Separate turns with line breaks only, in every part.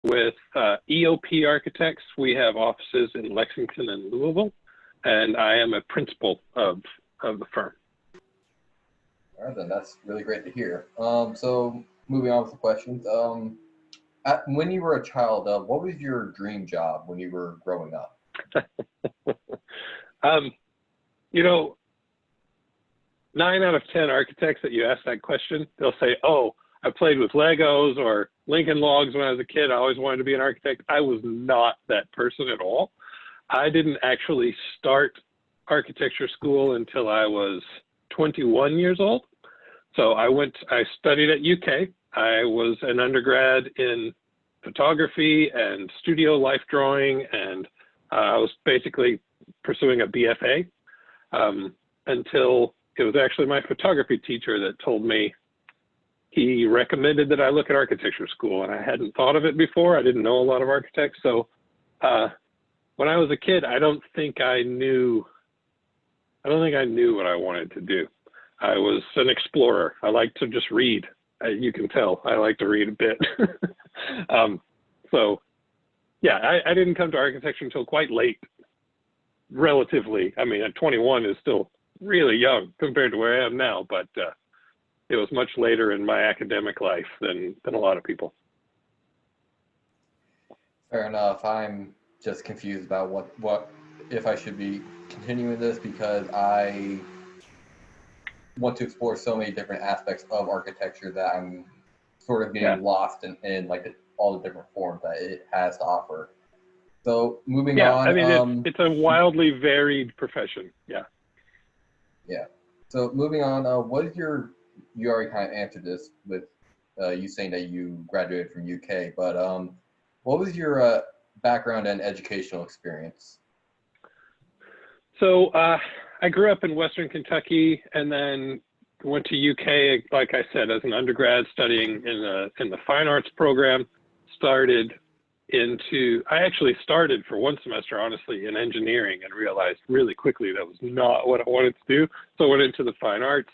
with EOP Architects. We have offices in Lexington and Louisville, and I am a principal of the firm.
All right, then that's really great to hear. So moving on with the questions. When you were a child, what was your dream job when you were growing up?
You know, 9 out of 10 architects that you ask that question, they'll say, oh, I played with Legos or Lincoln Logs when I was a kid. I always wanted to be an architect. I was not that person at all. I didn't actually start architecture school until I was 21 years old. So I studied at UK. I was an undergrad in photography and studio life drawing, and I was basically pursuing a BFA until it was actually my photography teacher that told me he recommended that I look at architecture school, and I hadn't thought of it before. I didn't know a lot of architects. So when I was a kid, I don't think I knew what I wanted to do. I was an explorer. I like to just read. You can tell I like to read a bit. So yeah, I didn't come to architecture until quite late, relatively. I mean, at 21 is still really young compared to where I am now, but it was much later in my academic life than a lot of people.
Fair enough. I'm just confused about what if I should be continuing this, because I want to explore so many different aspects of architecture that I'm sort of getting lost in like all the different forms that it has to offer. So moving on.
I mean, it's a wildly varied profession. Yeah.
Yeah. So moving on, what is you already kind of answered this with you saying that you graduated from UK, but what was your background and educational experience? So
I grew up in Western Kentucky and then went to UK, like I said, as an undergrad studying in the fine arts program. I actually started for one semester, honestly, in engineering and realized really quickly that was not what I wanted to do. So I went into the fine arts,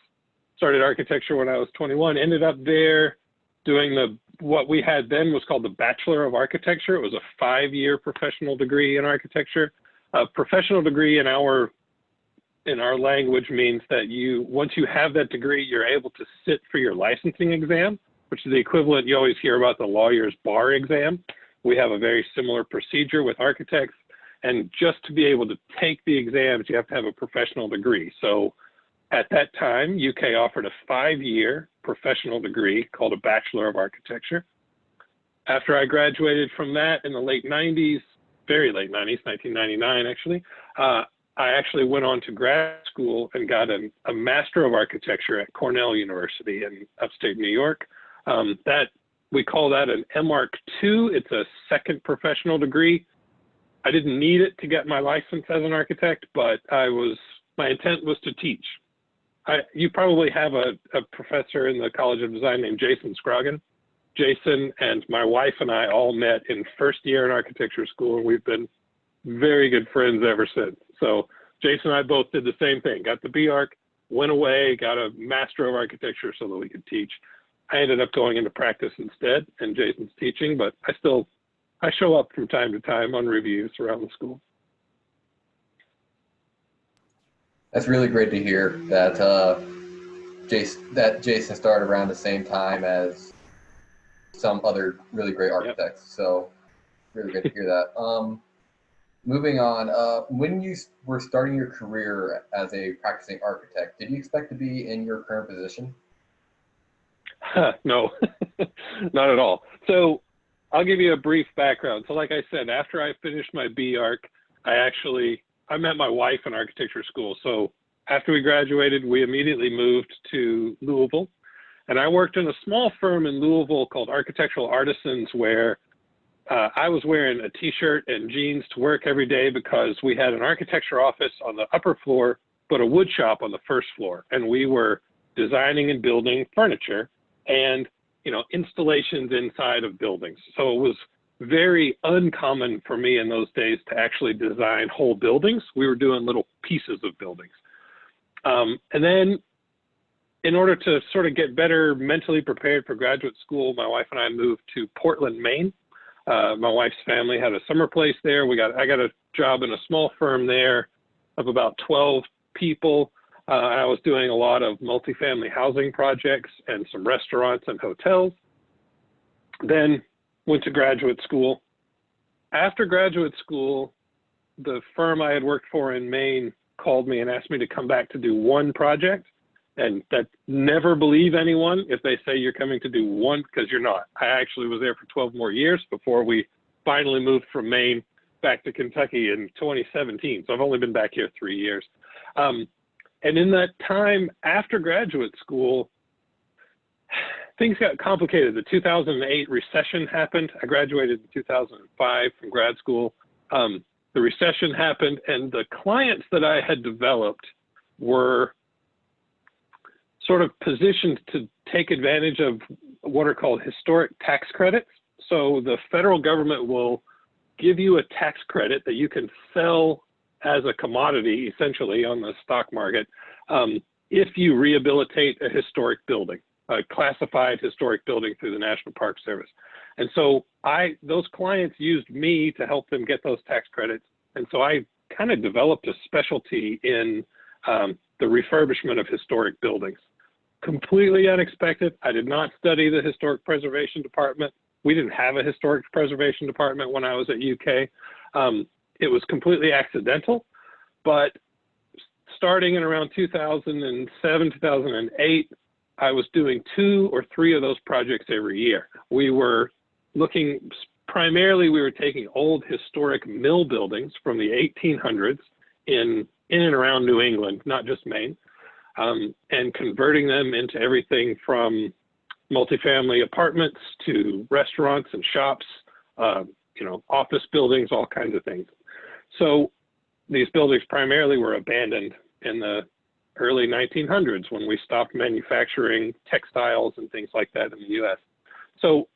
started architecture when I was 21, ended up there doing what we had then was called the Bachelor of Architecture. It was a 5-year professional degree in architecture. A professional degree in our language means that once you have that degree, you're able to sit for your licensing exam, which is the equivalent. You always hear about the lawyer's bar exam. We have a very similar procedure with architects, and just to be able to take the exams, you have to have a professional degree. So at that time, UK offered a 5-year professional degree called a Bachelor of Architecture. After I graduated from that in the late 90s, very late 90s, 1999 actually, I actually went on to grad school and got a Master of Architecture at Cornell University in upstate New York. We call that an MArch 2. It's a second professional degree. I didn't need it to get my license as an architect, but my intent was to teach. You probably have a professor in the College of Design named Jason Scroggin. Jason and my wife and I all met in first year in architecture school, and we've been very good friends ever since. So Jason and I both did the same thing, got the BArch, went away, got a Master of Architecture so that we could teach. I ended up going into practice instead, and Jason's teaching, but I show up from time to time on reviews around the school.
That's really great to hear that Jason started around the same time as some other really great architects. Yep. So really great to hear that. Moving on, when you were starting your career as a practicing architect, did you expect to be in your current position?
No, not at all. So I'll give you a brief background. So like I said, after I finished my BArch, I met my wife in architecture school. So after we graduated, we immediately moved to Louisville. And I worked in a small firm in Louisville called Architectural Artisans, where I was wearing a t-shirt and jeans to work every day because we had an architecture office on the upper floor, but a wood shop on the first floor. And we were designing and building furniture and, installations inside of buildings. So it was very uncommon for me in those days to actually design whole buildings. We were doing little pieces of buildings. And then in order to sort of get better mentally prepared for graduate school, my wife and I moved to Portland, Maine. My wife's family had a summer place there. I got a job in a small firm there of about 12 people. I was doing a lot of multifamily housing projects and some restaurants and hotels. Then went to graduate school. After graduate school, the firm I had worked for in Maine called me and asked me to come back to do one project. And that never believe anyone if they say you're coming to do one, because you're not. I actually was there for 12 more years before we finally moved from Maine back to Kentucky in 2017. So I've only been back here 3 years. And in that time after graduate school, things got complicated. The 2008 recession happened. I graduated in 2005 from grad school. The recession happened, and the clients that I had developed were sort of positioned to take advantage of what are called historic tax credits. So the federal government will give you a tax credit that you can sell as a commodity, essentially, on the stock market, if you rehabilitate a historic building, a classified historic building through the National Park Service. And so those clients used me to help them get those tax credits. And so I kind of developed a specialty in the refurbishment of historic buildings. Completely unexpected. I did not study the historic preservation department. We didn't have a historic preservation department when I was at UK. It was completely accidental, but starting in around 2007, 2008, I was doing 2 or 3 of those projects every year. We were looking, primarily we were taking old historic mill buildings from the 1800s in and around New England, not just Maine, and converting them into everything from multifamily apartments to restaurants and shops, office buildings, all kinds of things. So these buildings primarily were abandoned in the early 1900s when we stopped manufacturing textiles and things like that in the US. So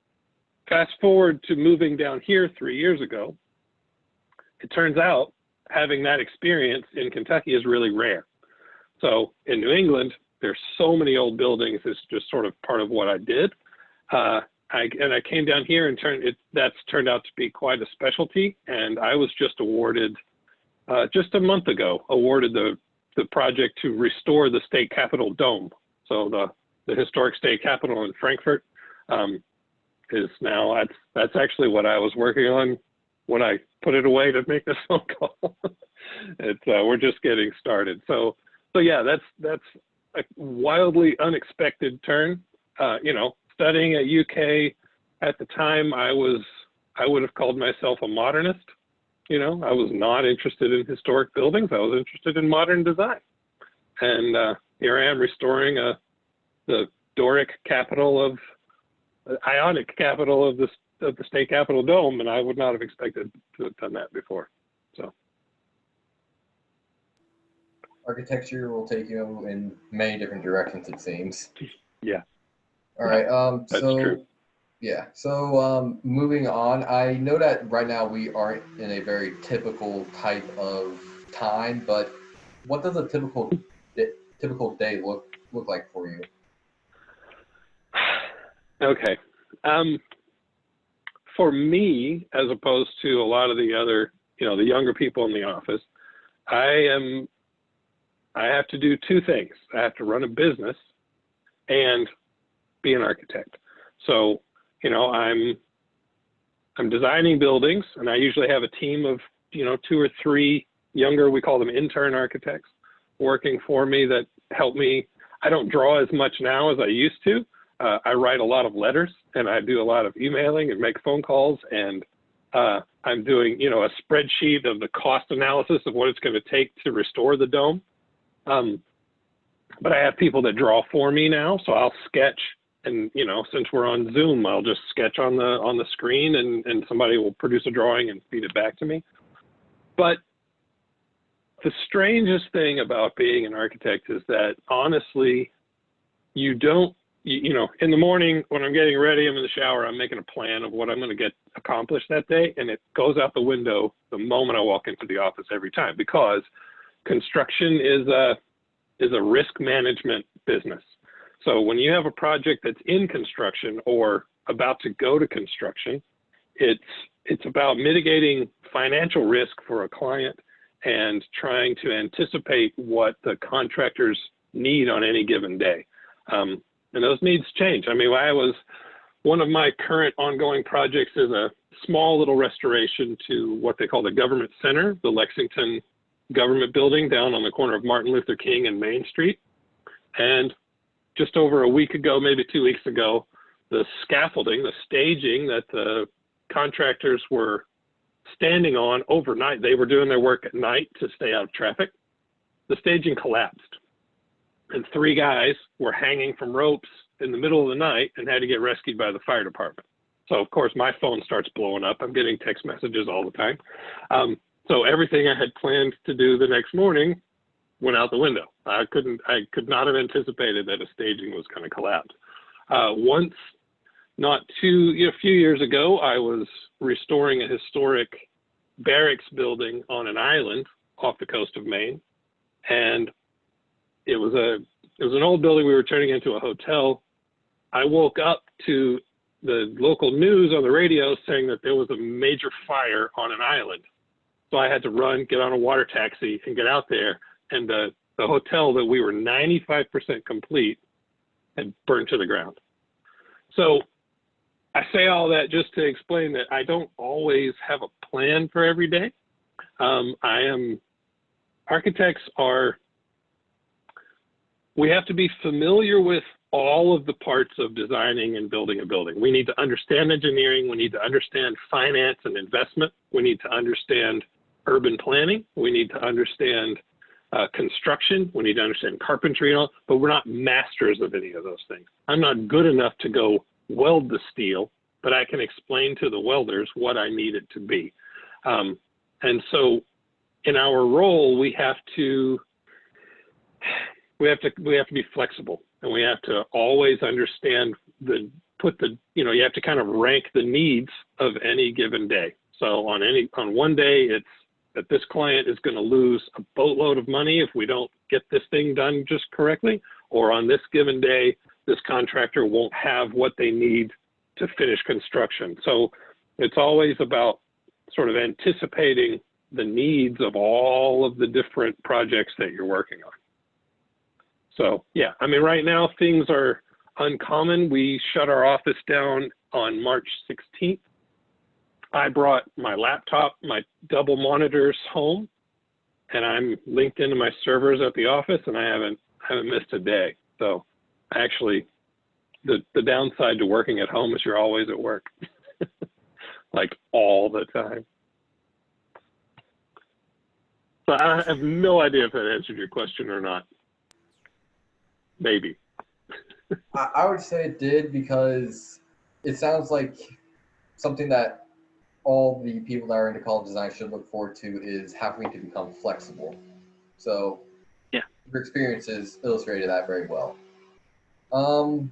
fast forward to moving down here 3 years ago, it turns out having that experience in Kentucky is really rare. So in New England, there's so many old buildings. It's just sort of part of what I did. I came down here and that's turned out to be quite a specialty. And I was just awarded, just a month ago, the project to restore the state capitol dome. So the historic state capitol in Frankfurt is now, that's actually what I was working on when I put it away to make this phone call. We're just getting started. So yeah, that's a wildly unexpected turn. Studying at UK at the time, I would have called myself a modernist. I was not interested in historic buildings. I was interested in modern design. And here I am restoring the Doric capital Ionic capital of the state capitol dome, and I would not have expected to have done that before. So
architecture will take you in many different directions, it seems.
Yeah.
All right.
That's true.
Yeah. So moving on, I know that right now we aren't in a very typical type of time, but what does a typical day look like for you?
Okay. For me, as opposed to a lot of the other, the younger people in the office, I have to do 2 things. I have to run a business and be an architect. So, I'm designing buildings, and I usually have a team of, 2 or 3 younger, we call them intern architects, working for me that help me. I don't draw as much now as I used to. I write a lot of letters, and I do a lot of emailing and make phone calls, and I'm doing, a spreadsheet of the cost analysis of what it's going to take to restore the dome. But I have people that draw for me now, so I'll sketch, and since we're on Zoom, I'll just sketch on the screen, and somebody will produce a drawing and feed it back to me. But the strangest thing about being an architect is that honestly, you don't. In the morning when I'm getting ready, I'm in the shower, I'm making a plan of what I'm going to get accomplished that day, and it goes out the window the moment I walk into the office every time, because construction is a risk management business. So when you have a project that's in construction or about to go to construction, it's about mitigating financial risk for a client and trying to anticipate what the contractors need on any given day. And those needs change. I mean, one of my current ongoing projects is a small little restoration to what they call the Government Center, the Lexington government building down on the corner of Martin Luther King and Main Street. And just over a week ago, maybe 2 weeks ago, the scaffolding, the staging that the contractors were standing on overnight, they were doing their work at night to stay out of traffic. The staging collapsed and 3 guys were hanging from ropes in the middle of the night and had to get rescued by the fire department. So of course my phone starts blowing up. I'm getting text messages all the time. So everything I had planned to do the next morning went out the window. I could not have anticipated that a staging was going to collapse. A few years ago, I was restoring a historic barracks building on an island off the coast of Maine. And it was an old building we were turning into a hotel. I woke up to the local news on the radio saying that there was a major fire on an island. So I had to run, get on a water taxi and get out there. And the hotel that we were 95% complete had burned to the ground. So I say all that just to explain that I don't always have a plan for every day. Architects we have to be familiar with all of the parts of designing and building a building. We need to understand engineering. We need to understand finance and investment. We need to understand urban planning. We need to understand construction. We need to understand carpentry and all, but we're not masters of any of those things. I'm not good enough to go weld the steel, but I can explain to the welders what I need it to be. And so in our role, we have to be flexible, and we have to always understand you have to kind of rank the needs of any given day. So on one day, it's that this client is going to lose a boatload of money if we don't get this thing done just correctly, or on this given day, this contractor won't have what they need to finish construction. So it's always about sort of anticipating the needs of all of the different projects that you're working on. So yeah, I mean, right now things are uncommon. We shut our office down on March 16th. I brought my laptop, my double monitors home, and I'm linked into my servers at the office, and I haven't missed a day. So actually, the downside to working at home is you're always at work, like all the time. So I have no idea if that answered your question or not. Maybe.
I would say it did, because it sounds like something that all the people that are into college design should look forward to is having to become flexible. So yeah, your experiences illustrated that very well.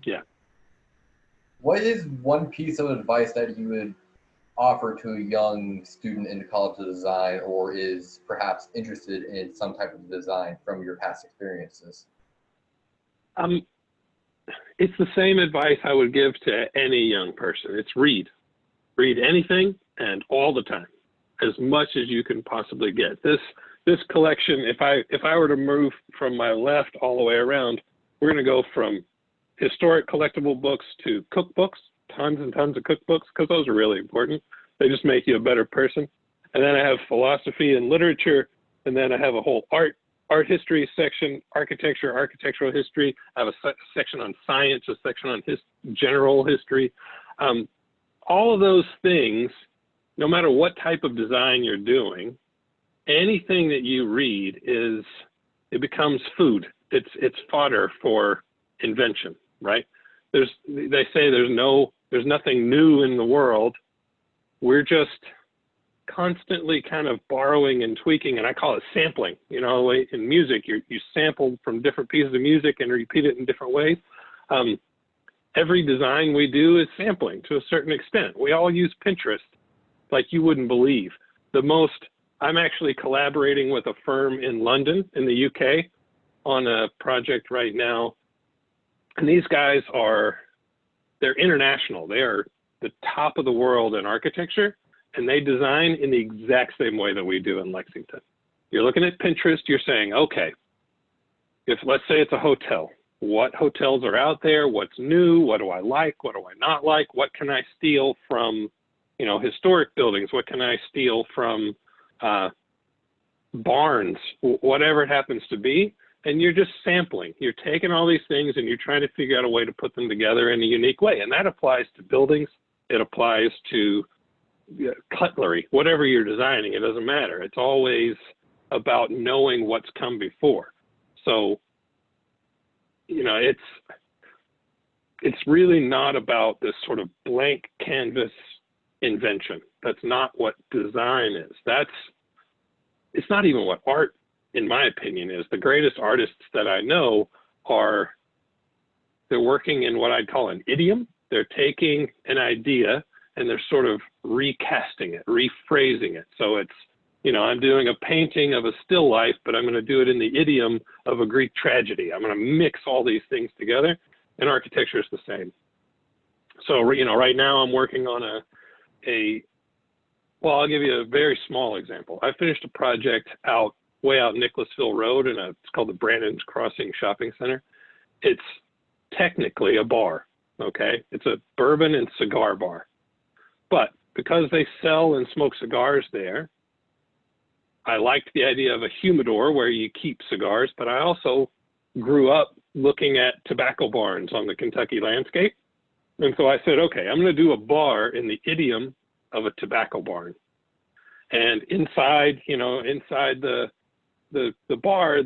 Yeah.
What is one piece of advice that you would offer to a young student into college design, or is perhaps interested in some type of design from your past experiences?
It's the same advice I would give to any young person. It's read anything and all the time, as much as you can possibly get. This collection, if I were to move from my left all the way around, we're going to go from historic collectible books to cookbooks, tons and tons of cookbooks, because those are really important. They just make you a better person. And then I have philosophy and literature, and then I have a whole art history section, architecture, architectural history. I have a section on science, a section on general history. All of those things, no matter what type of design you're doing, anything that you read it becomes food. It's fodder for invention, right? They say there's nothing new in the world. We're just constantly kind of borrowing and tweaking, and I call it sampling. You know, in music, you sample from different pieces of music and repeat it in different ways. Every design we do is sampling to a certain extent. We all use Pinterest like you wouldn't believe. I'm actually collaborating with a firm in London, in the UK, on a project right now. And these guys they're international. They are the top of the world in architecture, and they design in the exact same way that we do in Lexington. You're looking at Pinterest, you're saying, okay, if let's say it's a hotel, what hotels are out there? What's new? What do I like? What do I not like? What can I steal from, you know, historic buildings? What can I steal from barns? Whatever it happens to be. And you're just sampling. You're taking all these things and you're trying to figure out a way to put them together in a unique way. And that applies to buildings. It applies to cutlery, whatever you're designing. It doesn't matter. It's always about knowing what's come before. So, you know, it's really not about this sort of blank canvas invention. That's not what design is. It's not even what art, in my opinion, is. The greatest artists that I know they're working in what I'd call an idiom. They're taking an idea and they're sort of recasting it, rephrasing it. So it's, you know, I'm doing a painting of a still life, but I'm going to do it in the idiom of a Greek tragedy. I'm going to mix all these things together, and architecture is the same. So, you know, right now I'm working on well, I'll give you a very small example. I finished a project way out Nicholasville Road, and it's called the Brandon's Crossing Shopping Center. It's technically a bar, okay? It's a bourbon and cigar bar. But because they sell and smoke cigars there, I liked the idea of a humidor where you keep cigars, but I also grew up looking at tobacco barns on the Kentucky landscape. And so I said, okay, I'm going to do a bar in the idiom of a tobacco barn. And inside, you know, inside the bar,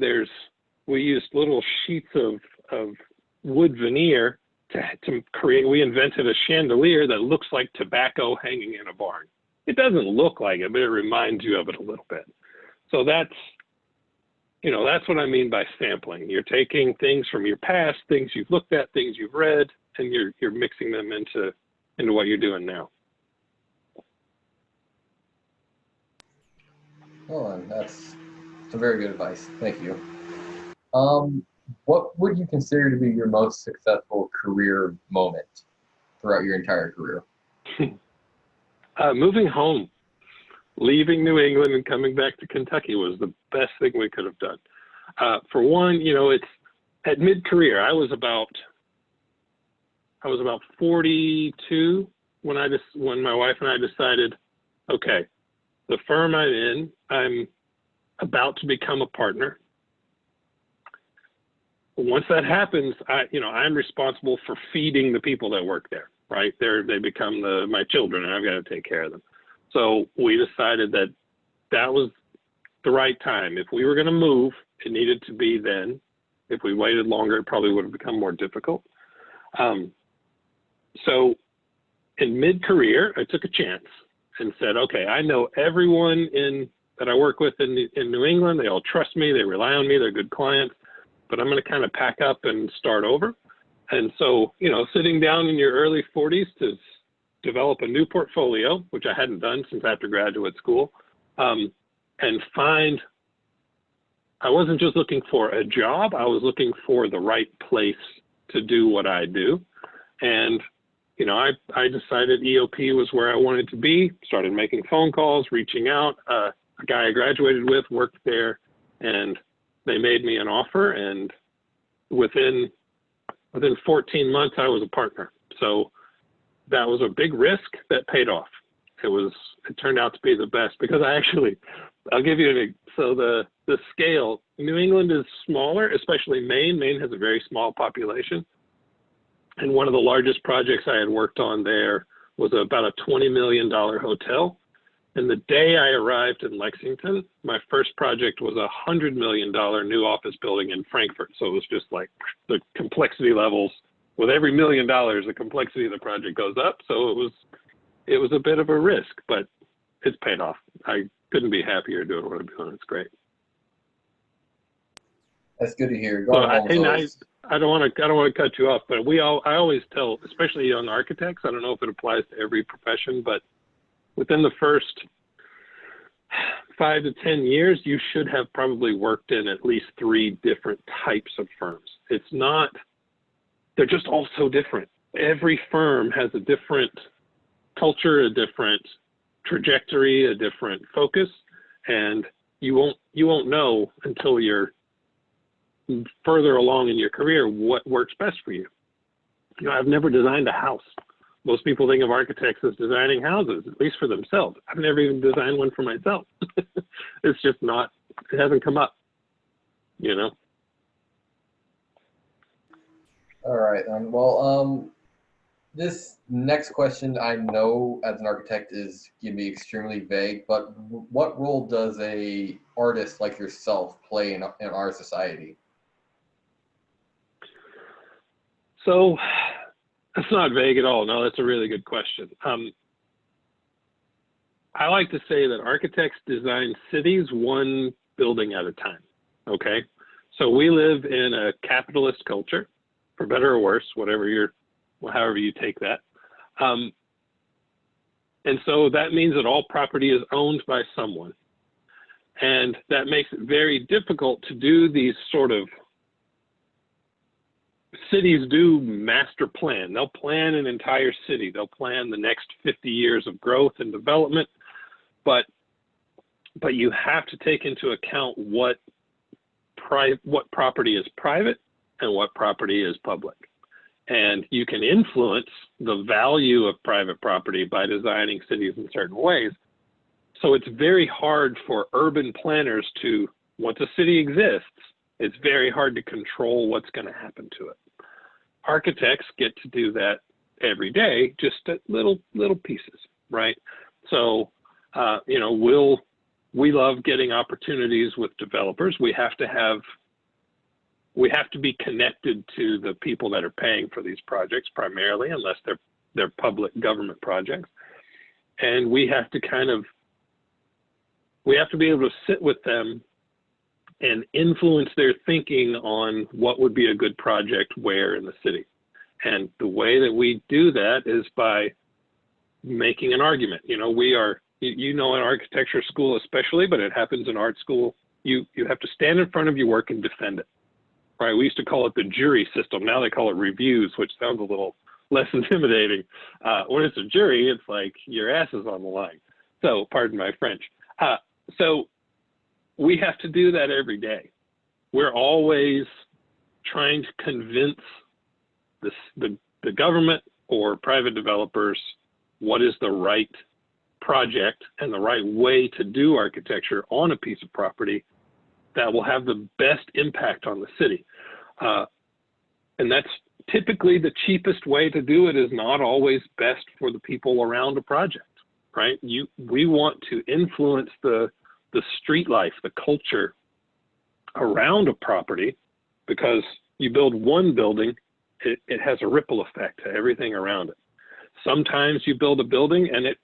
we used little sheets of wood veneer to create, we invented a chandelier that looks like tobacco hanging in a barn. It doesn't look like it, but it reminds you of it a little bit. So that's what I mean by sampling. You're taking things from your past, things you've looked at, things you've read, and you're mixing them into what you're doing now.
Well, that's some very good advice. Thank you. What would you consider to be your most successful career moment throughout your entire career?
Moving home, leaving New England and coming back to Kentucky was the best thing we could have done. For one, you know, it's at mid-career. I was about 42 when my wife and I decided, okay, the firm I'm in, I'm about to become a partner. Once that happens, I'm responsible for feeding the people that work there, right? They become my children, and I've got to take care of them. So we decided that was the right time. If we were going to move, it needed to be then. If we waited longer, it probably would have become more difficult. So in mid-career, I took a chance and said, okay, I know everyone that I work with in New England. They all trust me. They rely on me. They're good clients. But I'm going to kind of pack up and start over. And so, you know, sitting down in your early 40s to develop a new portfolio, which I hadn't done since after graduate school, and I wasn't just looking for a job, I was looking for the right place to do what I do. And, you know, I decided EOP was where I wanted to be, started making phone calls, reaching out. A guy I graduated with worked there, and they made me an offer, and within 14 months, I was a partner. So that was a big risk that paid off. It turned out to be the best because I'll give you so the scale, New England is smaller, especially Maine. Maine has a very small population. And one of the largest projects I had worked on there was about a $20 million hotel. And the day I arrived in Lexington, my first project was a $100 million new office building in Frankfurt. So it was just like the complexity levels. With every $1 million, the complexity of the project goes up. So it was a bit of a risk, but it's paid off. I couldn't be happier doing what I'm doing. It's great.
That's good to hear.
I don't want to cut you off, but I always tell, especially young architects, I don't know if it applies to every profession, but within the first 5 to 10 years, you should have probably worked in at least 3 different types of firms. They're just all so different. Every firm has a different culture, a different trajectory, a different focus, and you won't know until you're further along in your career what works best for you. You know, I've never designed a house. Most people think of architects as designing houses, at least for themselves. I've never even designed one for myself. It's just not, it hasn't come up, you know?
All right. Well, this next question, I know as an architect is going to be extremely vague, but what role does a artist like yourself play in our society?
So that's not vague at all. No, that's a really good question. I like to say that architects design cities one building at a time, okay? So we live in a capitalist culture, for better or worse, however you take that. And so that means that all property is owned by someone. And that makes it very difficult to do these sort of, cities do master plan. They'll plan an entire city. They'll plan the next 50 years of growth and development, but you have to take into account what property is private and what property is public. And you can influence the value of private property by designing cities in certain ways. So it's very hard for urban planners to, once a city exists, it's very hard to control what's going to happen to it. Architects get to do that every day, just at little pieces, right? So, you know, we love getting opportunities with developers. We have to be connected to the people that are paying for these projects primarily, unless they're public government projects. And we have to be able to sit with them and influence their thinking on what would be a good project where in the city. And the way that we do that is by making an argument. You know, in architecture school especially, but it happens in art school, you have to stand in front of your work and defend it. Right, we used to call it the jury system. Now they call it reviews, which sounds a little less intimidating. When it's a jury, it's like your ass is on the line. So, pardon my French. So we have to do that every day. We're always trying to convince the government or private developers what is the right project and the right way to do architecture on a piece of property that will have the best impact on the city. And that's typically the cheapest way to do it, is not always best for the people around a project, right? We want to influence the street life, the culture around a property, because you build one building, it has a ripple effect to everything around it. Sometimes you build a building and it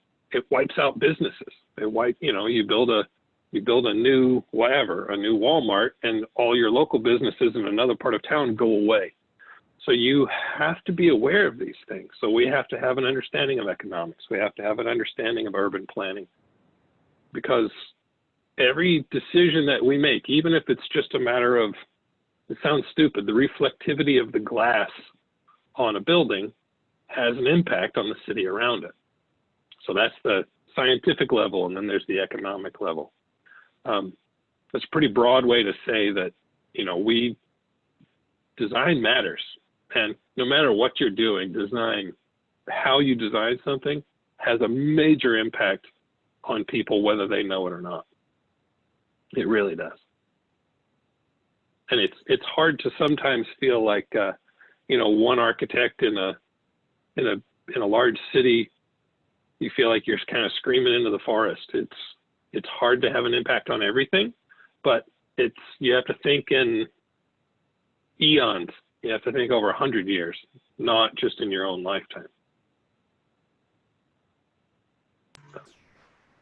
wipes out businesses. You build a new a new Walmart, and all your local businesses in another part of town go away. So you have to be aware of these things. So we have to have an understanding of economics. We have to have an understanding of urban planning, because every decision that we make, even if it's just a matter of, it sounds stupid, the reflectivity of the glass on a building has an impact on the city around it. So that's the scientific level, and then there's the economic level. That's a pretty broad way to say that, design matters. And no matter what you're doing, how you design something has a major impact on people, whether they know it or not. It really does. And it's hard to sometimes feel like, one architect in a large city, you feel like you're kind of screaming into the forest. It's hard to have an impact on everything, but you have to think in eons. You have to think over 100 years, not just in your own lifetime.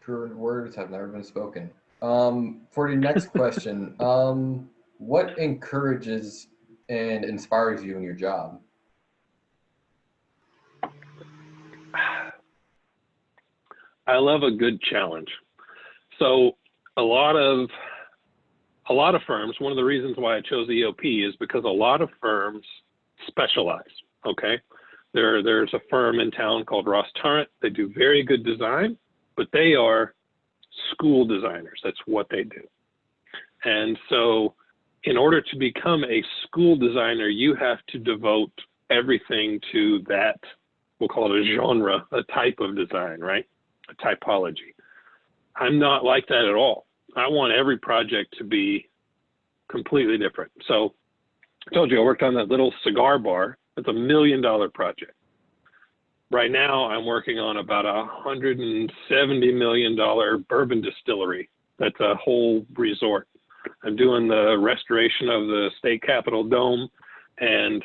Truer words have never been spoken. For the next question, what encourages and inspires you in your job?
I love a good challenge. So a lot of firms, one of the reasons why I chose EOP is because a lot of firms specialize, okay? There's a firm in town called Ross Tarrant. They do very good design, but they are school designers. That's what they do. And so in order to become a school designer, you have to devote everything to that, we'll call it a genre, a type of design, right? A typology. I'm not like that at all. I want every project to be completely different. So I told you I worked on that little cigar bar. It's $1 million project. Right now, I'm working on about $170 million bourbon distillery. That's a whole resort. I'm doing the restoration of the state capitol dome, and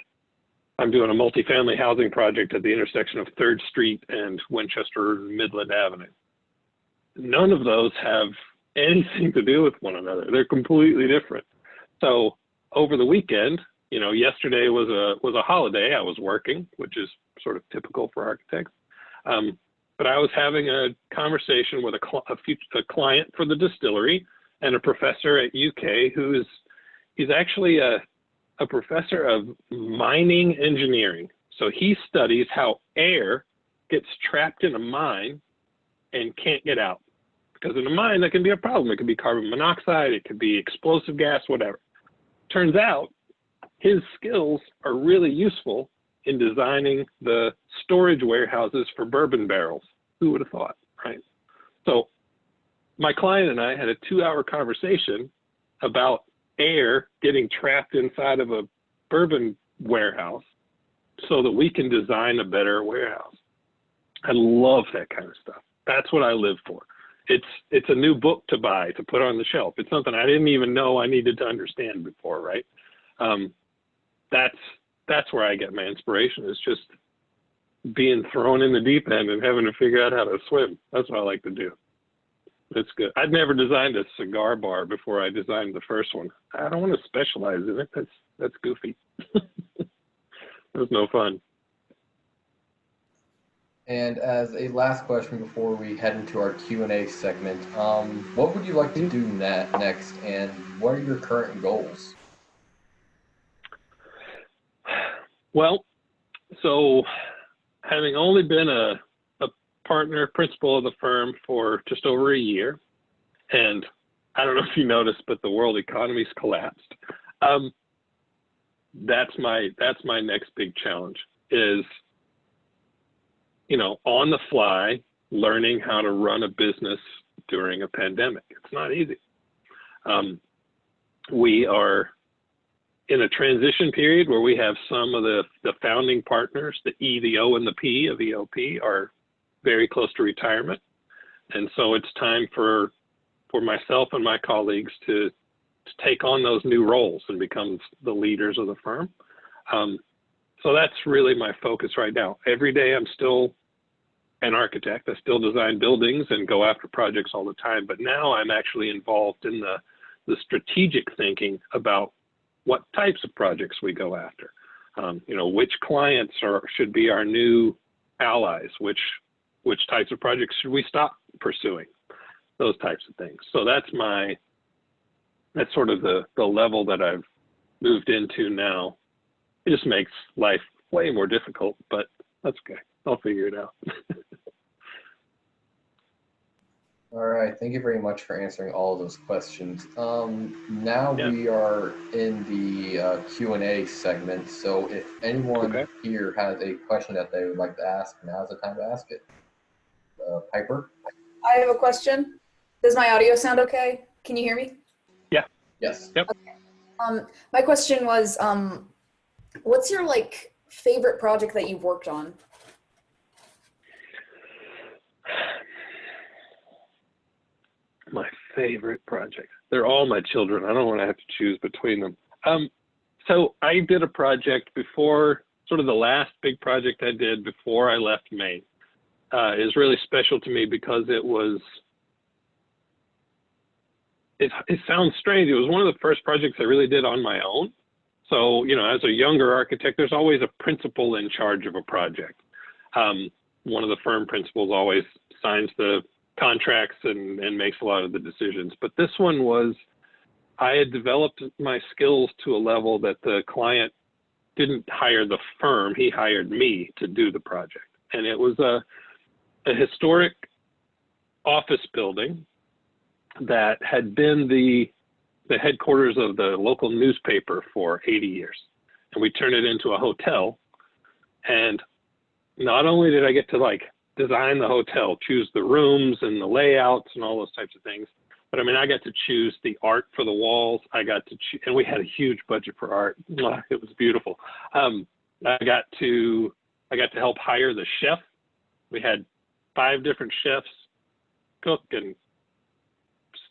I'm doing a multifamily housing project at the intersection of 3rd Street and Winchester Midland Avenue. None of those have anything to do with one another. They're completely different. So over the weekend, you know, yesterday was a holiday. I was working, which is sort of typical for architects. But I was having a conversation with a client for the distillery and a professor at UK he's actually a professor of mining engineering. So he studies how air gets trapped in a mine and can't get out. Because in a mine, that can be a problem. It could be carbon monoxide, it could be explosive gas, whatever. Turns out his skills are really useful in designing the storage warehouses for bourbon barrels. Who would have thought, right? So my client and I had a 2-hour conversation about air getting trapped inside of a bourbon warehouse so that we can design a better warehouse. I love that kind of stuff. That's what I live for. It's a new book to buy, to put on the shelf. It's something I didn't even know I needed to understand before, right? That's where I get my inspiration, is just being thrown in the deep end and having to figure out how to swim. That's what I like to do. It's good. I'd never designed a cigar bar before I designed the first one. I don't want to specialize in it. That's goofy. It was no fun.
And as a last question before we head into our Q&A segment, what would you like to do next, and what are your current goals?
Well, so having only been a partner, principal of the firm for just over a year, and I don't know if you noticed, but the world economy's collapsed. That's my next big challenge, is, you know, on the fly, learning how to run a business during a pandemic. It's not easy. We are in a transition period where we have some of the founding partners, the E, the O, and the P of ELP, are very close to retirement. And so it's time for myself and my colleagues to take on those new roles and become the leaders of the firm. So that's really my focus right now. Every day I'm still an architect. I still design buildings and go after projects all the time, but now I'm actually involved in the strategic thinking about what types of projects we go after. You know, which clients should be our new allies, which types of projects should we stop pursuing, those types of things. So that's sort of the level that I've moved into now. It just makes life way more difficult, but that's okay. I'll figure it out.
All right, thank you very much for answering all of those questions. Now we are in the Q&A segment, so if anyone here has a question that they would like to ask, now's the time to ask it. Piper?
I have a question. Does my audio sound okay? Can you hear me?
Yeah.
Yes.
Yep.
Okay. My question was, what's your favorite project that you've worked on?
My favorite project. They're all my children. I don't want to have to choose between them. So I did a project before, sort of the last big project I did before I left Maine. Is really special to me because it sounds strange. It was one of the first projects I really did on my own. So, you know, as a younger architect, there's always a principal in charge of a project. One of the firm principals always signs the contracts and makes a lot of the decisions. But this one was, I had developed my skills to a level that the client didn't hire the firm, he hired me to do the project. And it was a historic office building that had been the headquarters of the local newspaper for 80 years. And we turned it into a hotel. And not only did I get to like design the hotel, choose the rooms and the layouts and all those types of things, but I mean, I got to choose the art for the walls. I got to and we had a huge budget for art. It was beautiful. I got to help hire the chef. We had 5 different chefs cook and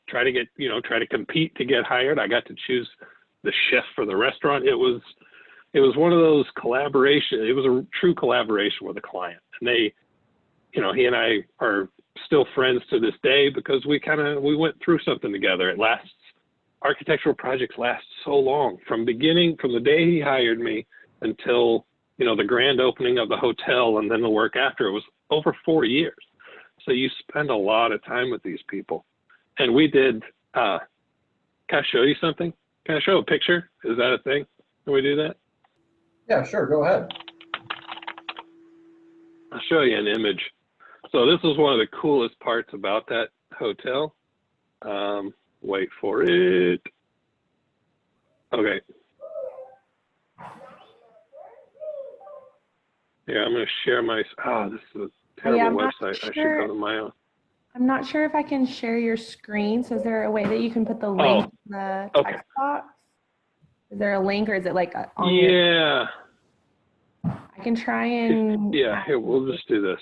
try to compete to get hired. I got to choose the chef for the restaurant. It was one of those collaboration. It was a true collaboration with a client. And they, he and I are still friends to this day because we went through something together. Architectural projects last so long, from the day he hired me until, the grand opening of the hotel and then the work after. It was over 4 years. So you spend a lot of time with these people. And we did, can I show you something? Can I show a picture? Is that a thing? Can we do that?
Yeah, sure, go ahead.
I'll show you an image. So this is one of the coolest parts about that hotel. Wait for it. Okay. Yeah, I'm going to share my, this is a terrible website. I should go to my own.
I'm not sure if I can share your screen. So is there a way that you can put the link in the text box? Is there a link or is it like on
Yeah.
I can try and...
Yeah, here, we'll just do this.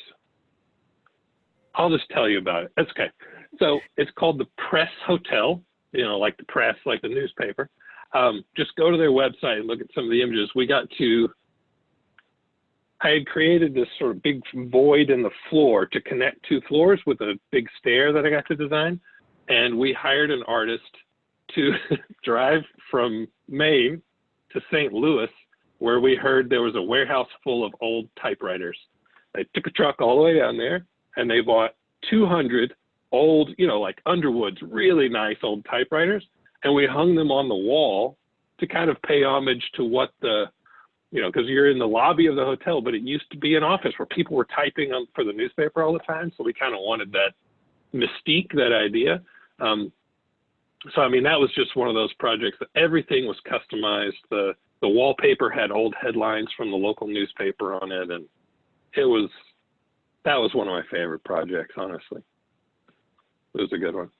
I'll just tell you about it. That's okay. So it's called the Press Hotel, like the press, like the newspaper. Just go to their website and look at some of the images. I had created this sort of big void in the floor to connect 2 floors with a big stair that I got to design. And we hired an artist to drive from Maine to St. Louis, where we heard there was a warehouse full of old typewriters. They took a truck all the way down there and they bought 200 old, like Underwood's really nice old typewriters. And we hung them on the wall to kind of pay homage to what because you're in the lobby of the hotel, but it used to be an office where people were typing for the newspaper all the time. So we kind of wanted that mystique, that idea. So, I mean, that was just one of those projects that everything was customized. The wallpaper had old headlines from the local newspaper on it. And that was one of my favorite projects, honestly. It was a good one.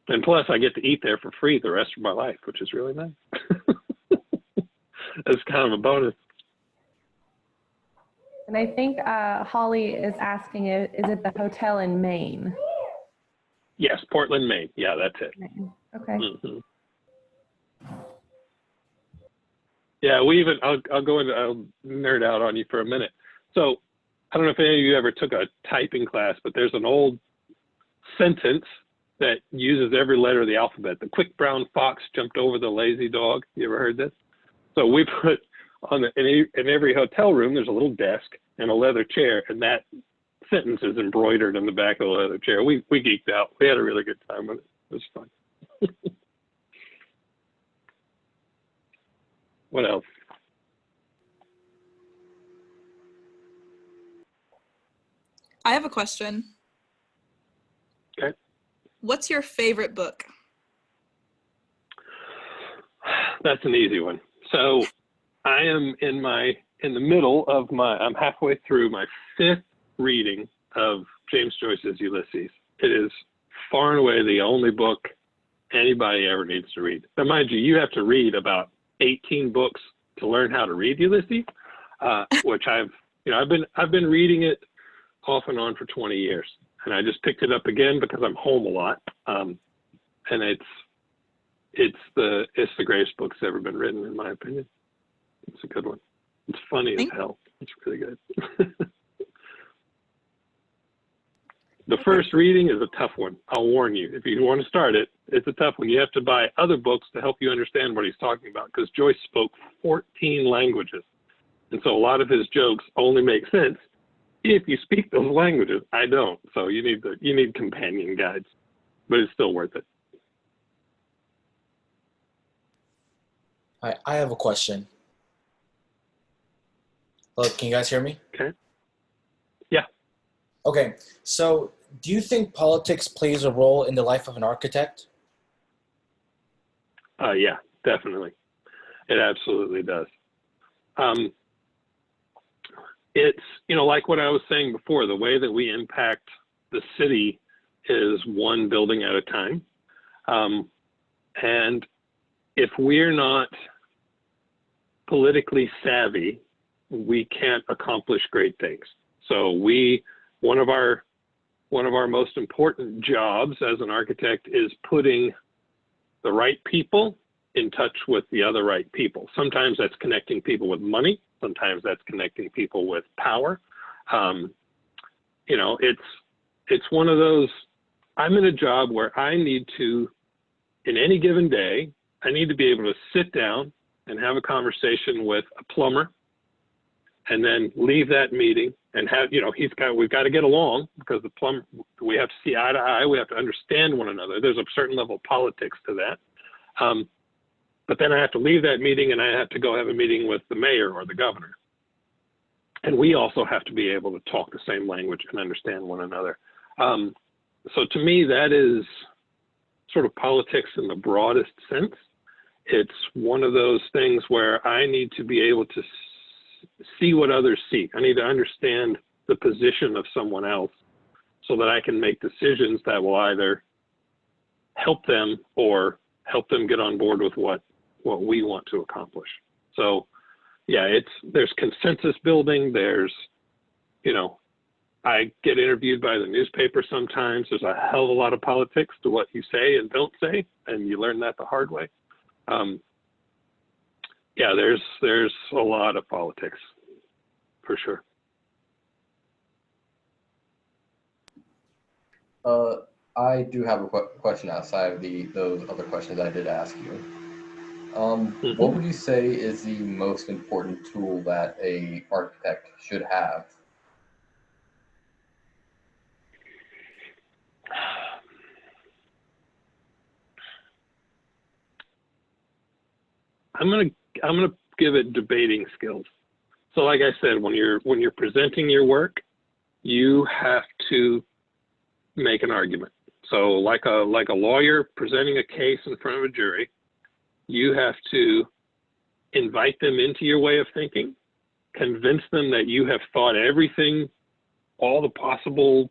And plus I get to eat there for free the rest of my life, which is really nice. It's kind of a bonus.
And I think Holly is asking, is it the hotel in Maine?
Yes, Portland, Maine. Yeah, that's it.
Maine. Okay.
Mm-hmm. Yeah, I'll nerd out on you for a minute. So I don't know if any of you ever took a typing class, but there's an old sentence that uses every letter of the alphabet. The quick brown fox jumped over the lazy dog. You ever heard this? So we put in every hotel room, there's a little desk and a leather chair, and that sentence is embroidered in the back of the leather chair. We geeked out. We had a really good time with it. It was fun. What else?
I have a question.
Okay.
What's your favorite book?
That's an easy one. So I am in the middle of I'm halfway through my 5th reading of James Joyce's Ulysses. It is far and away the only book anybody ever needs to read. Now, mind you have to read about 18 books to learn how to read Ulysses, which I've been reading it off and on for 20 years. And I just picked it up again because I'm home a lot. And it's the greatest book that's ever been written, in my opinion. It's a good one. It's funny as hell. It's really good. The first reading is a tough one. I'll warn you. If you want to start it, it's a tough one. You have to buy other books to help you understand what he's talking about, because Joyce spoke 14 languages. And so a lot of his jokes only make sense if you speak those languages. I don't. So you need companion guides, but it's still worth it.
I have a question. Look, can you guys hear me?
Okay. Yeah.
Okay, so do you think politics plays a role in the life of an architect?
Yeah, definitely. It absolutely does. It's, like what I was saying before, the way that we impact the city is one building at a time. And if we're not politically savvy, we can't accomplish great things. So one of our most important jobs as an architect is putting the right people in touch with the other right people. Sometimes that's connecting people with money. Sometimes that's connecting people with power. It's one of those, I'm in a job where I need to, in any given day, I need to be able to sit down and have a conversation with a plumber and then leave that meeting and have, we've got to get along because the plumber, we have to see eye to eye. We have to understand one another. There's a certain level of politics to that. But then I have to leave that meeting and I have to go have a meeting with the mayor or the governor. And we also have to be able to talk the same language and understand one another. So to me, that is sort of politics in the broadest sense. It's one of those things where I need to be able to see what others see. I need to understand the position of someone else so that I can make decisions that will either help them or help them get on board with what we want to accomplish. So yeah, there's consensus building. There's, I get interviewed by the newspaper sometimes. There's a hell of a lot of politics to what you say and don't say, and you learn that the hard way. Yeah, there's a lot of politics, for sure.
I do have a question outside of those other questions I did ask you. What would you say is the most important tool that a architect should have?
I'm gonna give it debating skills. So like I said, when you're presenting your work, you have to make an argument. So like a lawyer presenting a case in front of a jury, you have to invite them into your way of thinking, convince them that you have thought everything, all the possible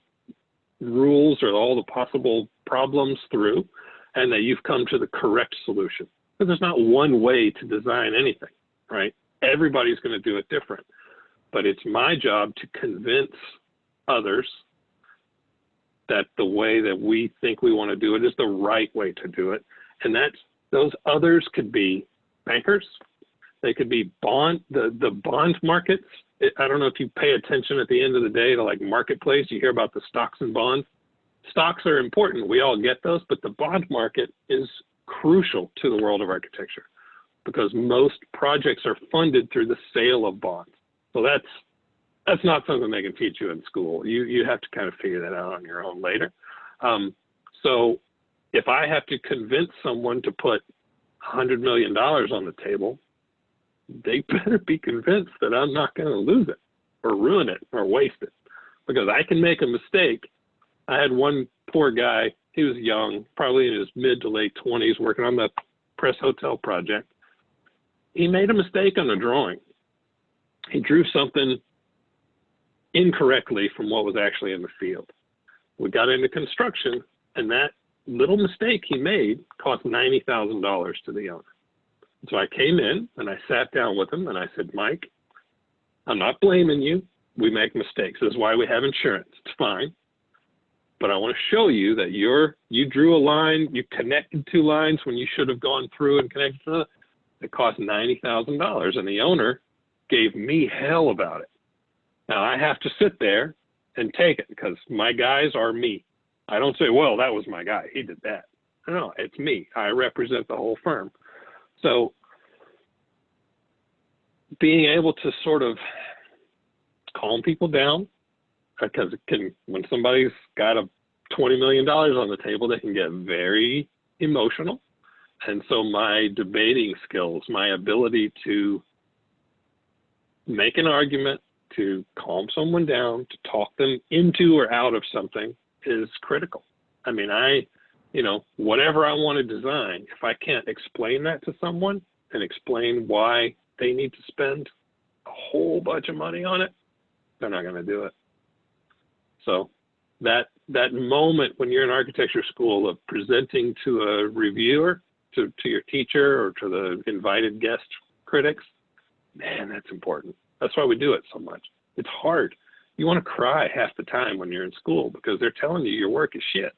rules or all the possible problems through, and that you've come to the correct solution. But there's not one way to design anything, right? Everybody's going to do it different. But it's my job to convince others that the way that we think we want to do it is the right way to do it. And those others could be bankers. They could be the bond markets. I don't know if you pay attention at the end of the day to like marketplace, you hear about the stocks and bonds. Stocks are important. We all get those, but the bond market is crucial to the world of architecture because most projects are funded through the sale of bonds. So that's not something they can teach you in school. You have to kind of figure that out on your own later. So if I have to convince someone to put $100 million on the table, they better be convinced that I'm not going to lose it or ruin it or waste it, because I can make a mistake. I had one poor guy, he was young, probably in his mid to late 20s, working on the Press Hotel project. He made a mistake on a drawing. He drew something incorrectly from what was actually in the field. We got into construction, and that little mistake he made cost $90,000 to the owner. So I came in and I sat down with him and I said, Mike, I'm not blaming you. We make mistakes. This is why we have insurance. It's fine. But I want to show you that you drew a line, you connected two lines when you should have gone through and connected to it cost $90,000, and the owner gave me hell about it. Now I have to sit there and take it because my guys are me. I don't say, well, that was my guy. He did that. No, it's me. I represent the whole firm. So being able to sort of calm people down, because when somebody's got a $20 million on the table, they can get very emotional. And so my debating skills, my ability to make an argument, to calm someone down, to talk them into or out of something is critical. I mean, whatever I want to design, if I can't explain that to someone and explain why they need to spend a whole bunch of money on it, they're not going to do it. So that moment when you're in architecture school of presenting to a reviewer, to your teacher or to the invited guest critics, man, that's important. That's why we do it so much. It's hard. You want to cry half the time when you're in school because they're telling you your work is shit.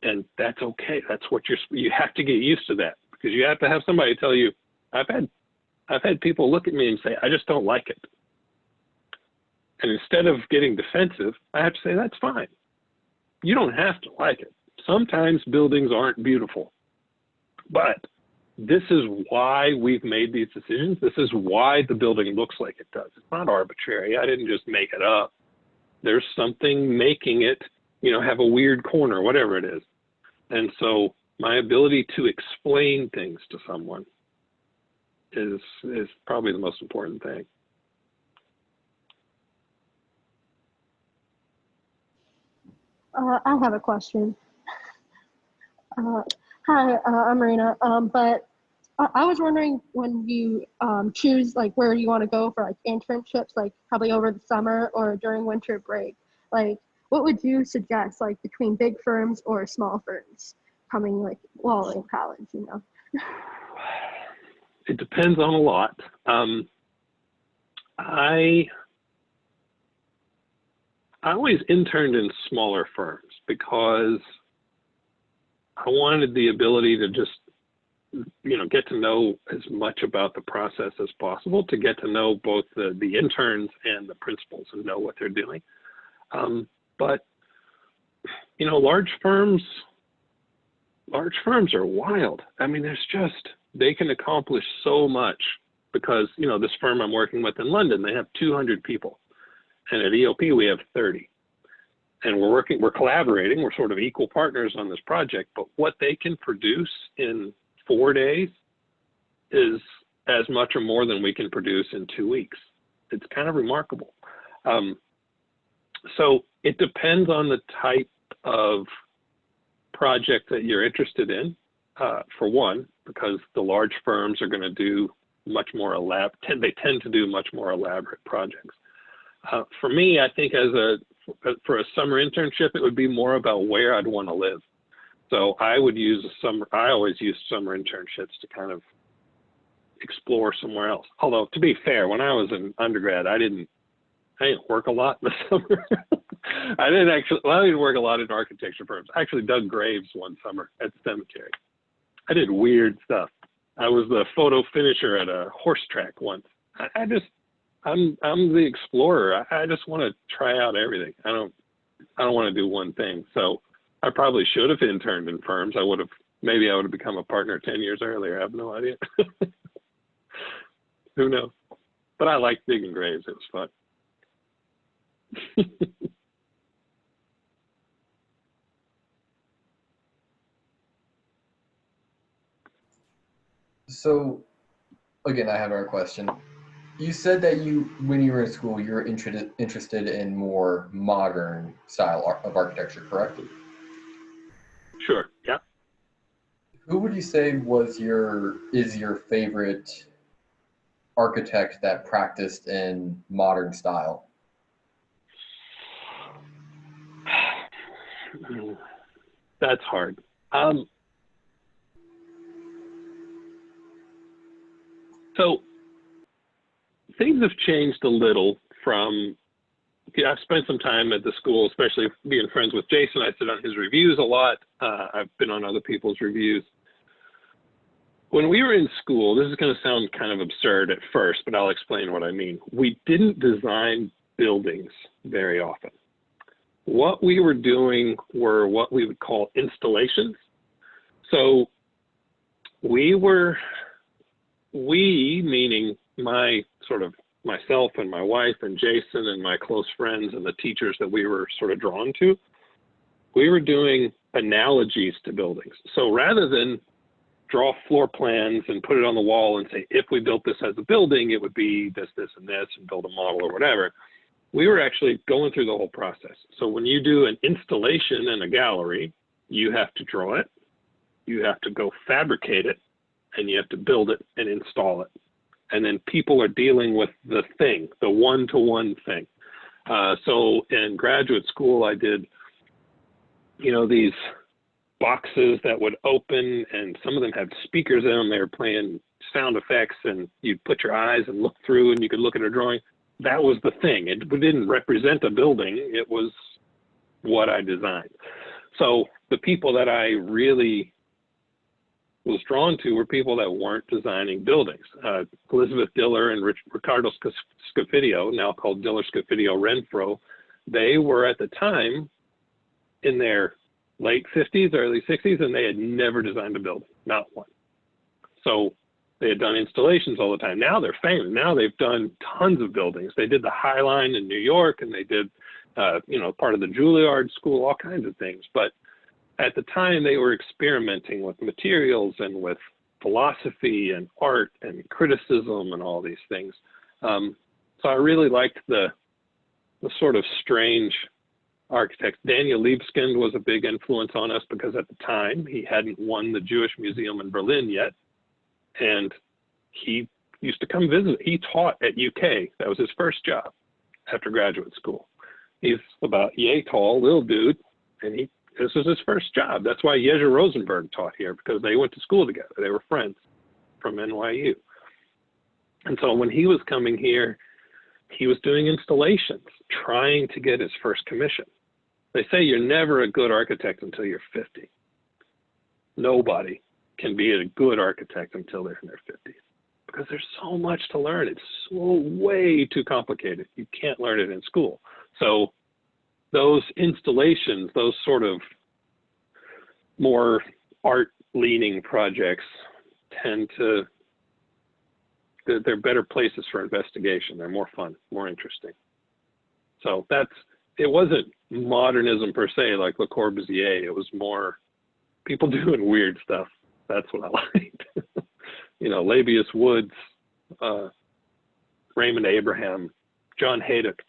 And that's okay. That's what you have to get used to that, because you have to have somebody tell you, I've had people look at me and say, I just don't like it. And instead of getting defensive, I have to say, that's fine. You don't have to like it. Sometimes buildings aren't beautiful, but this is why we've made these decisions. This is why the building looks like it does. It's not arbitrary. I didn't just make it up. There's something making it, have a weird corner, whatever it is. And so my ability to explain things to someone is probably the most important thing.
I have a question. Hi, I'm Marina. But I was wondering, when you choose like where you want to go for like internships, like probably over the summer or during winter break, like what would you suggest, like between big firms or small firms coming in college,
It depends on a lot. I always interned in smaller firms because I wanted the ability to just, get to know as much about the process as possible, to get to know both the interns and the principals and know what they're doing. But, large firms are wild. I mean, they can accomplish so much because, this firm I'm working with in London, they have 200 people. And at ELP, we have 30. And we're collaborating, we're sort of equal partners on this project, but what they can produce in 4 days is as much or more than we can produce in 2 weeks. It's kind of remarkable. So it depends on the type of project that you're interested in, for one, because the large firms are going to do much more they tend to do much more elaborate projects. For me, I think for a summer internship, it would be more about where I'd want to live. So I always use summer internships to kind of explore somewhere else. Although, to be fair, when I was an undergrad, I didn't work a lot in the summer. I didn't work a lot in architecture firms. I actually dug graves one summer at the cemetery. I did weird stuff. I was the photo finisher at a horse track once. I'm the explorer. I just want to try out everything. I don't want to do one thing. So I probably should have interned in firms. Maybe I would have become a partner 10 years earlier. I have no idea. Who knows? But I liked digging graves. It was fun.
So, again, I have our question. You said that when you were in school, you were interested in more modern style of architecture, correct?
Sure. Yeah.
Who would you say is your favorite architect that practiced in modern style?
That's hard. So things have changed a little from, I've spent some time at the school, especially being friends with Jason. I sit on his reviews a lot. I've been on other people's reviews. When we were in school, this is going to sound kind of absurd at first, but I'll explain what I mean. We didn't design buildings very often. What we were doing were what we would call installations. So we meaning myself and my wife and Jason and my close friends and the teachers that we were sort of drawn to, we were doing analogies to buildings. So rather than draw floor plans and put it on the wall and say, if we built this as a building, it would be this, this, and this, and build a model or whatever. We were actually going through the whole process. So when you do an installation in a gallery, you have to draw it, you have to go fabricate it, and you have to build it and install it. And then people are dealing with the thing, the one-to-one thing. So in graduate school, I did, you know, these boxes that would open, and some of them had speakers in them. They were playing sound effects, and you'd put your eyes and look through, and you could look at a drawing. That was the thing. It didn't represent a building. It was what I designed. So the people that I really was drawn to were people that weren't designing buildings. Elizabeth Diller and Ricardo Scofidio, now called Diller Scofidio Renfro, they were at the time in their late 50s, early 60s, and they had never designed a building, not one. So they had done installations all the time. Now they're famous. Now they've done tons of buildings. They did the High Line in New York, and they did, you know, part of the Juilliard School, all kinds of things. But at the time, they were experimenting with materials and with philosophy and art and criticism and all these things. So I really liked the sort of strange architects. Daniel Libeskind was a big influence on us because at the time, he hadn't won the Jewish Museum in Berlin yet. And he used to come visit. He taught at UK. That was his first job after graduate school. He's about yay tall, little dude, and this was his first job. That's why Jerzy Rosenberg taught here, because they went to school together. They were friends from NYU. And so when he was coming here, he was doing installations, trying to get his first commission. They say you're never a good architect until you're 50. Nobody can be a good architect until they're in their 50s, because there's so much to learn. It's so way too complicated. You can't learn it in school. So those installations, those sort of more art-leaning projects tend to, they're better places for investigation. They're more fun, more interesting. So it wasn't modernism per se, like Le Corbusier. It was more people doing weird stuff. That's what I liked. You know, Labius Woods, Raymond Abraham, John Haydock,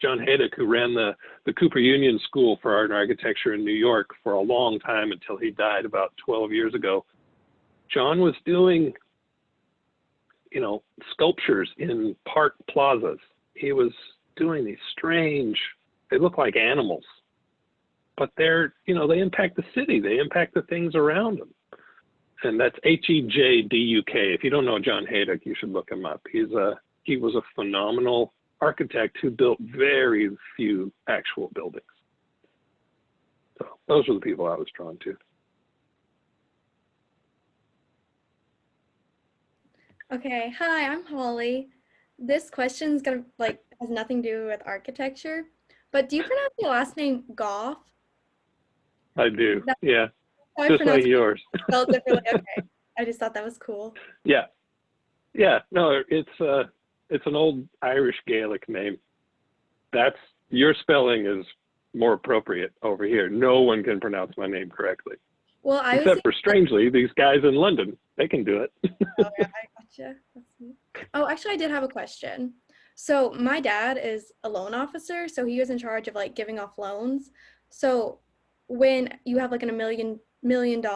who ran the Cooper Union School for Art and Architecture in New York for a long time until he died about 12 years ago. John was doing, you know, sculptures in park plazas. He was doing these strange, they look like animals, but they're, you know, they impact the city. They impact the things around them. And that's Hejduk. If you don't know John Haydock, you should look him up. He was a phenomenal architect who built very few actual buildings. So those were the people I was drawn to.
Okay, hi, I'm Holly. This question's gonna has nothing to do with architecture, but do you pronounce your last name Gough?
I do,
That,
yeah,
I
just like
it
yours.
spelled differently. Okay, I just thought that was cool.
Yeah, no, it's an old Irish Gaelic name. Your spelling is more appropriate over here. No one can pronounce my name correctly.
Well,
Except for, strangely, these guys in London, they can do it.
Oh, yeah, I gotcha. That's neat. Oh, actually, I did have a question. So my dad is a loan officer, so he was in charge of like giving off loans. So when you have like $1 million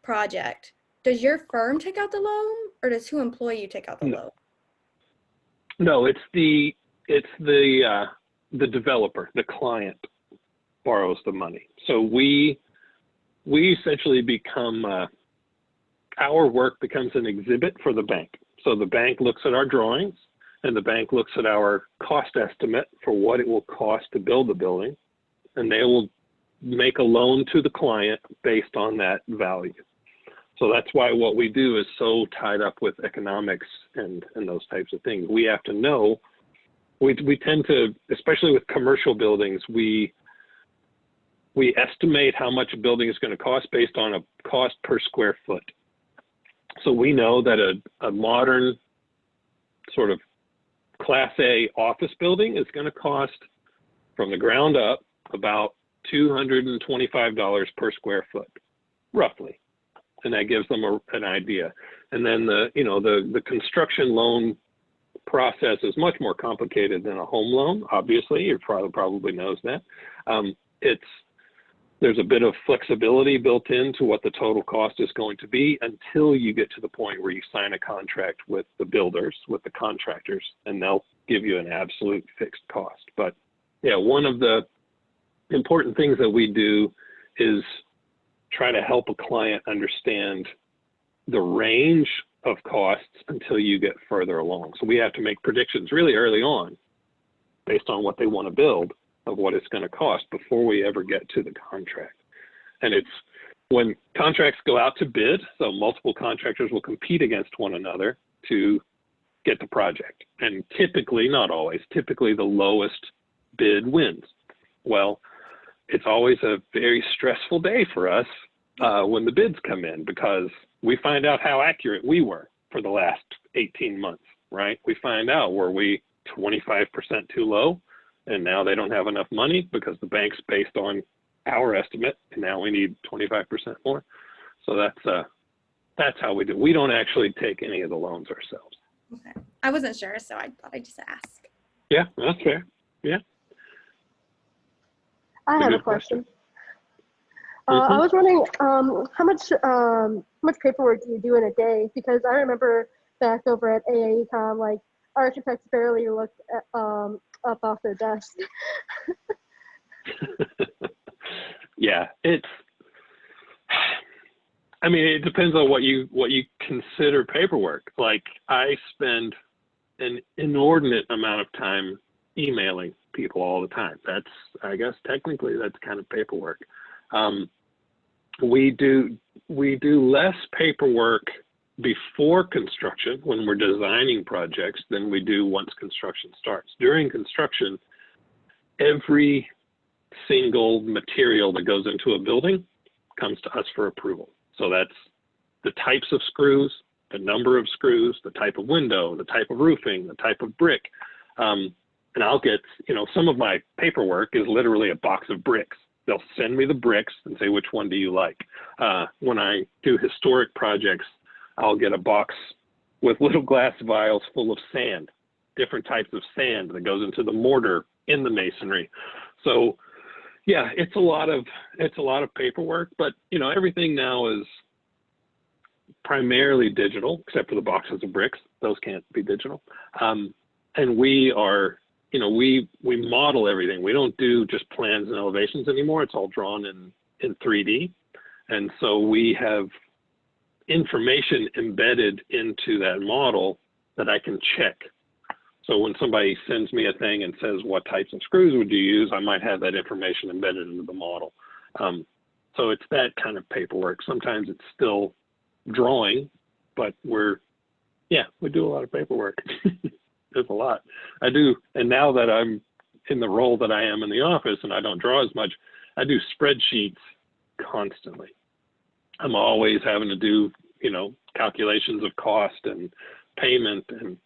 project, does your firm take out the loan, or does who employ you take out the loan?
No, it's the developer, the client borrows the money. So we essentially become, our work becomes an exhibit for the bank. So the bank looks at our drawings, and the bank looks at our cost estimate for what it will cost to build the building, and they will make a loan to the client based on that value. So that's why what we do is so tied up with economics and those types of things. We have to know, we tend to, especially with commercial buildings, we estimate how much a building is going to cost based on a cost per square foot. So we know that a modern sort of Class A office building is going to cost from the ground up about $225 per square foot, roughly. and that gives them an idea. And then the construction loan process is much more complicated than a home loan. Obviously, your father probably knows that. There's a bit of flexibility built into what the total cost is going to be until you get to the point where you sign a contract with the builders, with the contractors, and they'll give you an absolute fixed cost. But yeah, one of the important things that we do is try to help a client understand the range of costs until you get further along. So we have to make predictions really early on based on what they want to build of what it's going to cost before we ever get to the contract. And it's when contracts go out to bid, so multiple contractors will compete against one another to get the project. And typically, not always, typically the lowest bid wins. Well, it's always a very stressful day for us when the bids come in, because we find out how accurate we were for the last 18 months, right? We find out, were we 25% too low? And now they don't have enough money because the bank's based on our estimate, and now we need 25% more. So that's how we do. We don't actually take any of the loans ourselves.
Okay. I wasn't sure, so I thought I'd just ask.
Yeah, that's fair. Yeah.
I have a question. I was wondering how much paperwork do you do in a day? Because I remember back over at AAECom, like architects barely looked at, up off their desk.
Yeah, I mean, it depends on what you consider paperwork. Like, I spend an inordinate amount of time emailing people all the time. That's, I guess, technically that's kind of paperwork. We do less paperwork before construction when we're designing projects than we do once construction starts. During construction, every single material that goes into a building comes to us for approval. So that's the types of screws, the number of screws, the type of window, the type of roofing, the type of brick. And I'll get, some of my paperwork is literally a box of bricks. They'll send me the bricks and say, which one do you like? When I do historic projects, I'll get a box with little glass vials full of sand, different types of sand that goes into the mortar in the masonry. So yeah, it's a lot of paperwork, but everything now is primarily digital, except for the boxes of bricks. Those can't be digital. And we are, we model everything. We don't do just plans and elevations anymore. It's all drawn in 3D. And so we have information embedded into that model that I can check. So when somebody sends me a thing and says, what types of screws would you use? I might have that information embedded into the model. So it's that kind of paperwork. Sometimes it's still drawing, but we do a lot of paperwork. There's a lot. I do. And now that I'm in the role that I am in the office and I don't draw as much, I do spreadsheets constantly. I'm always having to do, calculations of cost and payment, and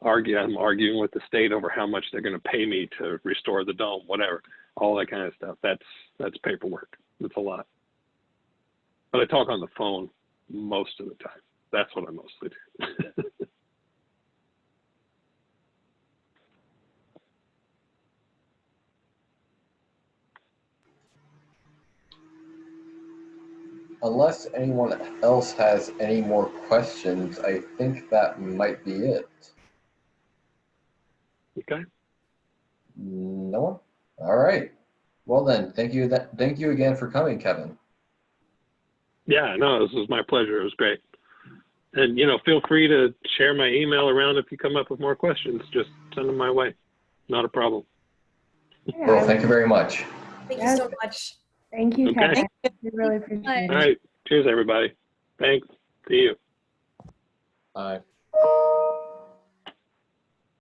I'm arguing with the state over how much they're going to pay me to restore the dome, whatever, all that kind of stuff. That's paperwork. It's a lot. But I talk on the phone most of the time. That's what I mostly do.
Unless anyone else has any more questions, I think that might be it.
Okay.
No one? All right. Well then, thank you again for coming, Kevin.
Yeah, no, this was my pleasure. It was great. And, feel free to share my email around if you come up with more questions. Just send them my way. Not a problem.
Well, thank you very much.
Thank you so much.
Thank you,
Okay.
Kevin. We really appreciate it.
All right. Cheers, everybody. Thanks. See you.
Bye.